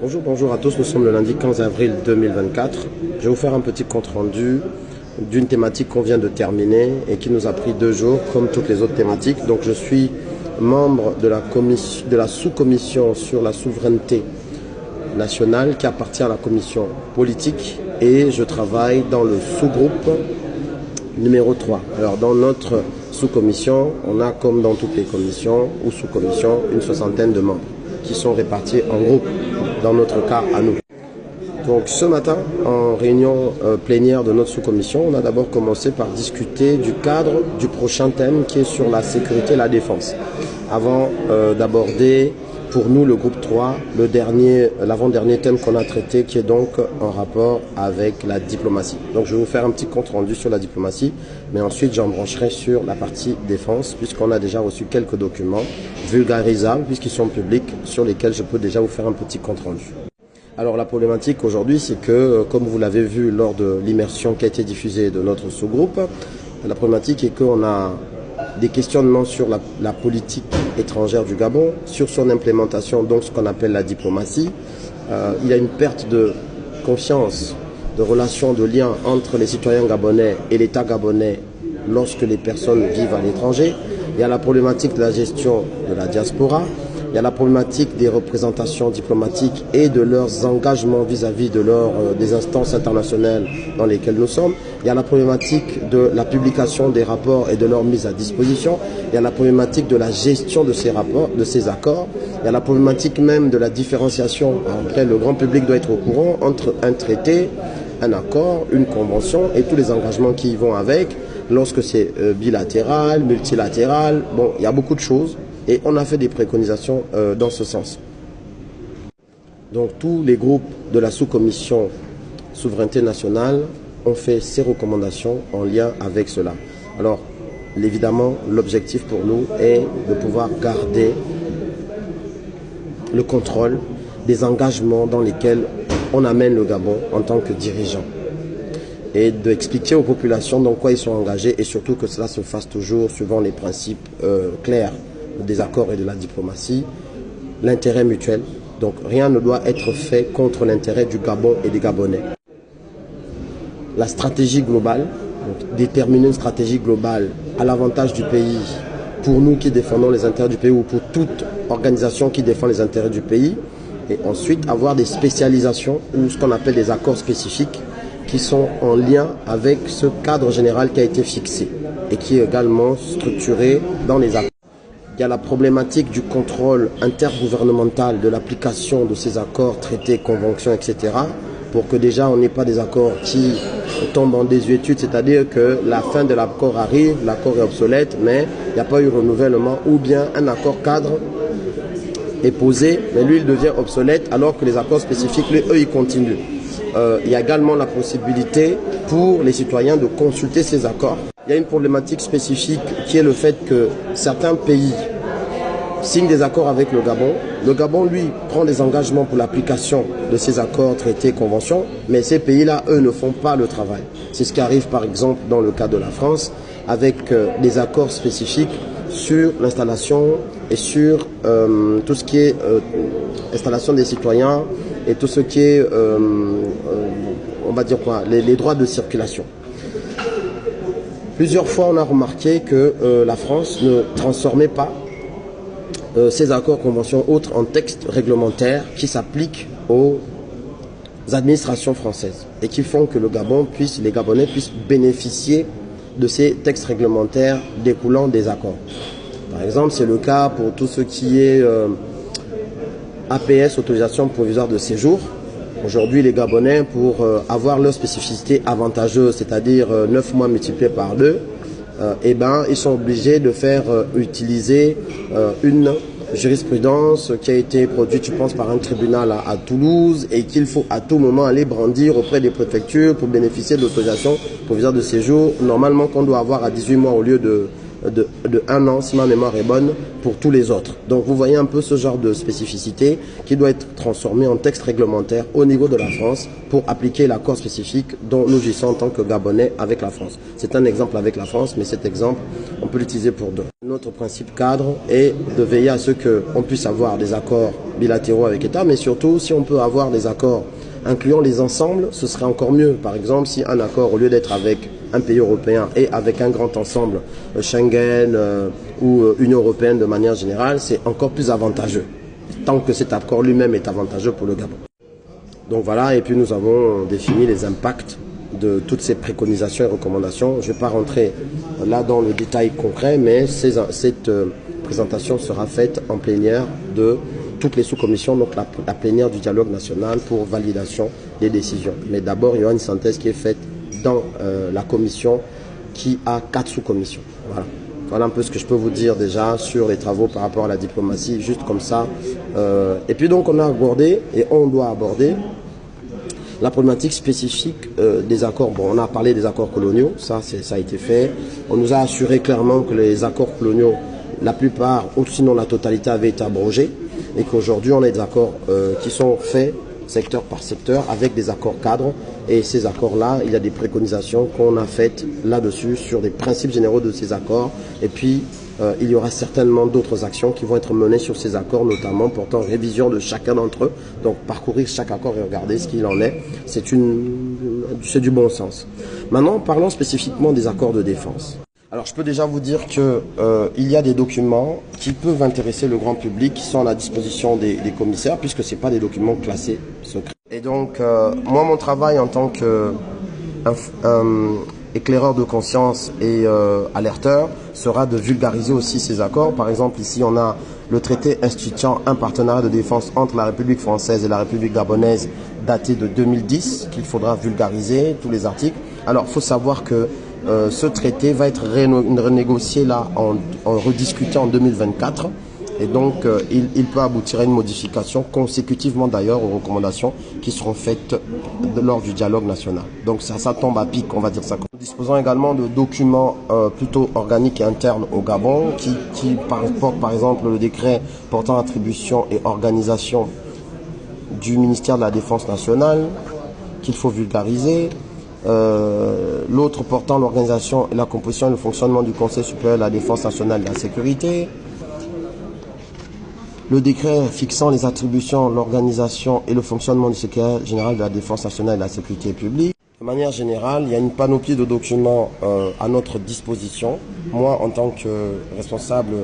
Bonjour à tous, nous sommes le lundi 15 avril 2024. Je vais vous faire un petit compte rendu d'une thématique qu'on vient de terminer et qui nous a pris 2 jours comme toutes les autres thématiques. Donc je suis membre de la sous-commission sur la souveraineté nationale qui appartient à la commission politique et je travaille dans le sous-groupe numéro 3. Alors dans notre sous-commission, on a comme dans toutes les commissions ou sous-commissions une 60aine de membres qui sont répartis en groupes, dans notre cas à nous. Donc ce matin, en réunion plénière de notre sous-commission, on a d'abord commencé par discuter du cadre du prochain thème qui est sur la sécurité et la défense. Avant d'aborder pour nous le groupe 3, l'avant-dernier thème qu'on a traité qui est donc en rapport avec la diplomatie. Donc je vais vous faire un petit compte rendu sur la diplomatie, mais ensuite j'embrancherai sur la partie défense puisqu'on a déjà reçu quelques documents vulgarisables puisqu'ils sont publics sur lesquels je peux déjà vous faire un petit compte rendu. Alors la problématique aujourd'hui c'est que comme vous l'avez vu lors de l'immersion qui a été diffusée de notre sous-groupe, la problématique est qu'on a des questionnements sur la politique étrangère du Gabon, sur son implémentation, donc ce qu'on appelle la diplomatie. Il y a une perte de confiance, de relations, de liens entre les citoyens gabonais et l'État gabonais lorsque les personnes vivent à l'étranger. Il y a la problématique de la gestion de la diaspora. Il y a la problématique des représentations diplomatiques et de leurs engagements vis-à-vis des instances internationales dans lesquelles nous sommes. Il y a la problématique de la publication des rapports et de leur mise à disposition. Il y a la problématique de la gestion de ces rapports, de ces accords. Il y a la problématique même de la différenciation. Après, le grand public doit être au courant entre un traité, un accord, une convention et tous les engagements qui y vont avec. Lorsque c'est bilatéral, multilatéral, bon, il y a beaucoup de choses. Et on a fait des préconisations dans ce sens. Donc tous les groupes de la sous-commission souveraineté nationale ont fait ces recommandations en lien avec cela. Alors évidemment l'objectif pour nous est de pouvoir garder le contrôle des engagements dans lesquels on amène le Gabon en tant que dirigeant. Et d'expliquer aux populations dans quoi ils sont engagés et surtout que cela se fasse toujours suivant les principes clairs des accords et de la diplomatie, l'intérêt mutuel. Donc rien ne doit être fait contre l'intérêt du Gabon et des Gabonais. La stratégie globale, donc déterminer une stratégie globale à l'avantage du pays, pour nous qui défendons les intérêts du pays ou pour toute organisation qui défend les intérêts du pays, et ensuite avoir des spécialisations ou ce qu'on appelle des accords spécifiques qui sont en lien avec ce cadre général qui a été fixé et qui est également structuré dans les accords. Il y a la problématique du contrôle intergouvernemental de l'application de ces accords, traités, conventions, etc. pour que déjà on n'ait pas des accords qui tombent en désuétude, c'est-à-dire que la fin de l'accord arrive, l'accord est obsolète, mais il n'y a pas eu renouvellement, ou bien un accord cadre est posé, mais lui il devient obsolète alors que les accords spécifiques, eux, ils continuent. Il y a également la possibilité pour les citoyens de consulter ces accords. Il y a une problématique spécifique qui est le fait que certains pays signent des accords avec le Gabon. Le Gabon, lui, prend des engagements pour l'application de ces accords, traités, conventions, mais ces pays-là, eux, ne font pas le travail. C'est ce qui arrive, par exemple, dans le cas de la France, avec des accords spécifiques sur l'installation et sur tout ce qui est installation des citoyens et tout ce qui est, on va dire quoi, les droits de circulation. Plusieurs fois, on a remarqué que la France ne transformait pas ces accords, conventions, autres en textes réglementaires qui s'appliquent aux administrations françaises et qui font que les Gabonais puissent bénéficier de ces textes réglementaires découlant des accords. Par exemple, c'est le cas pour tout ce qui est APS, autorisation provisoire de séjour. Aujourd'hui, les Gabonais, pour avoir leur spécificité avantageuse, c'est-à-dire 9 mois multipliés par 2, ils sont obligés de faire utiliser une jurisprudence qui a été produite, je pense, par un tribunal à Toulouse et qu'il faut à tout moment aller brandir auprès des préfectures pour bénéficier de l'autorisation provisoire de séjour, normalement qu'on doit avoir à 18 mois au lieu de de 1 an, si ma mémoire est bonne, pour tous les autres. Donc vous voyez un peu ce genre de spécificité qui doit être transformé en texte réglementaire au niveau de la France pour appliquer l'accord spécifique dont nous jouissons en tant que Gabonais avec la France. C'est un exemple avec la France, mais cet exemple, on peut l'utiliser pour d'autres. Notre principe cadre est de veiller à ce qu'on puisse avoir des accords bilatéraux avec l'État, mais surtout si on peut avoir des accords incluant les ensembles, ce serait encore mieux. Par exemple, si un accord, au lieu d'être avec un pays européen et avec un grand ensemble, Schengen ou Union européenne de manière générale, c'est encore plus avantageux, tant que cet accord lui-même est avantageux pour le Gabon. Donc voilà, et puis nous avons défini les impacts de toutes ces préconisations et recommandations. Je ne vais pas rentrer là dans le détail concret, mais cette présentation sera faite en plénière de toutes les sous-commissions, donc la plénière du dialogue national pour validation des décisions. Mais d'abord, il y aura une synthèse qui est faite dans la commission qui a 4 sous-commissions. Voilà. Voilà un peu ce que je peux vous dire déjà sur les travaux par rapport à la diplomatie, juste comme ça. Et puis donc on a abordé, et on doit aborder, la problématique spécifique des accords. Bon, on a parlé des accords coloniaux, ça a été fait. On nous a assuré clairement que les accords coloniaux, la plupart, ou sinon la totalité, avaient été abrogés, et qu'aujourd'hui on a des accords qui sont faits secteur par secteur avec des accords cadres, et ces accords-là, il y a des préconisations qu'on a faites là-dessus sur des principes généraux de ces accords, et puis il y aura certainement d'autres actions qui vont être menées sur ces accords, notamment portant révision de chacun d'entre eux. Donc parcourir chaque accord et regarder ce qu'il en est, c'est du bon sens. Maintenant, parlons spécifiquement des accords de défense. Alors je peux déjà vous dire qu'il y a des documents qui peuvent intéresser le grand public, qui sont à la disposition des commissaires, puisque ce n'est pas des documents classés secrets. Et donc moi, mon travail en tant que éclaireur de conscience et alerteur sera de vulgariser aussi ces accords. Par exemple, ici on a le traité instituant un partenariat de défense entre la République française et la République gabonaise daté de 2010, qu'il faudra vulgariser, tous les articles. Alors il faut savoir que ce traité va être renégocié là, en rediscuté en 2024. Et donc, il peut aboutir à une modification consécutivement d'ailleurs aux recommandations qui seront faites lors du dialogue national. Donc ça tombe à pic, on va dire ça. Nous disposons également de documents plutôt organiques et internes au Gabon qui portent par exemple le décret portant attribution et organisation du ministère de la Défense nationale qu'il faut vulgariser. L'autre portant l'organisation et la composition et le fonctionnement du Conseil supérieur de la Défense nationale et de la sécurité. Le décret fixant les attributions, l'organisation et le fonctionnement du secrétaire général de la Défense nationale et de la sécurité publique. De manière générale, il y a une panoplie de documents à notre disposition. Moi, en tant que responsable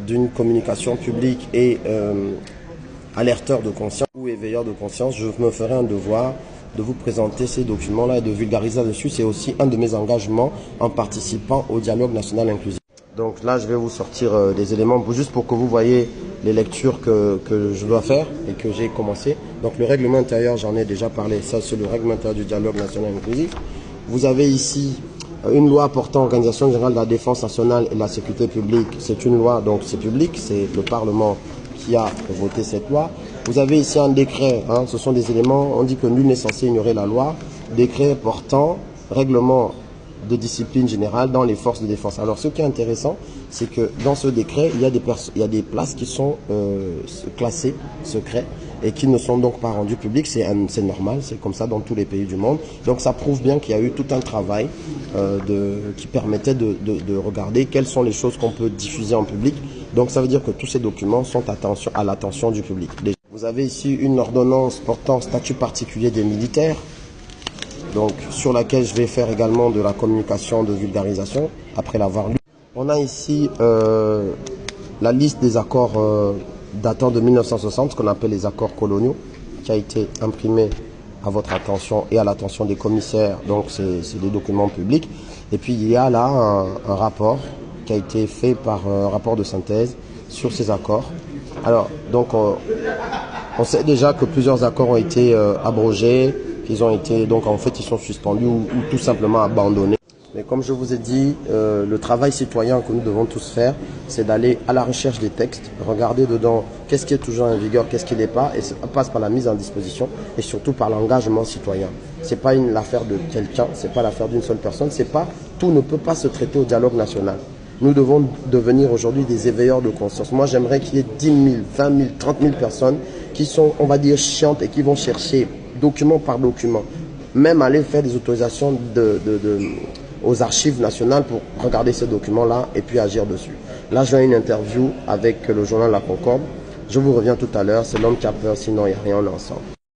d'une communication publique et alerteur de conscience ou éveilleur de conscience, je me ferai un devoir de vous présenter ces documents-là et de vulgariser dessus. C'est aussi un de mes engagements en participant au dialogue national inclusif. Donc là, je vais vous sortir des éléments juste pour que vous voyez les lectures que je dois faire et que j'ai commencé. Donc le règlement intérieur, j'en ai déjà parlé. Ça, c'est le règlement intérieur du dialogue national inclusif. Vous avez ici une loi portant organisation générale de la défense nationale et de la sécurité publique. C'est une loi, donc c'est public, c'est le Parlement qui a voté cette loi. Vous avez ici un décret, hein, ce sont des éléments, on dit que nul n'est censé ignorer la loi. Décret portant règlement de discipline générale dans les forces de défense. Alors ce qui est intéressant, c'est que dans ce décret, il y a des places qui sont classées secrets et qui ne sont donc pas rendues publiques. C'est normal, c'est comme ça dans tous les pays du monde. Donc ça prouve bien qu'il y a eu tout un travail qui permettait de regarder quelles sont les choses qu'on peut diffuser en public. Donc ça veut dire que tous ces documents sont à l'attention du public. Vous avez ici une ordonnance portant statut particulier des militaires, donc sur laquelle je vais faire également de la communication de vulgarisation après l'avoir lu. On a ici la liste des accords datant de 1960, ce qu'on appelle les accords coloniaux, qui a été imprimée à votre attention et à l'attention des commissaires, donc c'est des documents publics. Et puis il y a là un rapport qui a été fait par un rapport de synthèse sur ces accords. Alors donc on sait déjà que plusieurs accords ont été abrogés, qu'ils ont été, donc en fait ils sont suspendus ou tout simplement abandonnés. Mais comme je vous ai dit, le travail citoyen que nous devons tous faire, c'est d'aller à la recherche des textes, regarder dedans qu'est-ce qui est toujours en vigueur, qu'est-ce qui n'est pas, et ça passe par la mise en disposition et surtout par l'engagement citoyen. C'est pas l'affaire de quelqu'un, c'est pas l'affaire d'une seule personne, c'est pas, tout ne peut pas se traiter au dialogue national. Nous devons devenir aujourd'hui des éveilleurs de conscience. Moi, j'aimerais qu'il y ait 10 000, 20 000, 30 000 personnes qui sont, on va dire, chiantes et qui vont chercher document par document, même aller faire des autorisations aux archives nationales pour regarder ces documents-là et puis agir dessus. Là, j'ai une interview avec le journal La Concorde. Je vous reviens tout à l'heure. C'est l'homme qui a peur, sinon il n'y a rien, on est ensemble.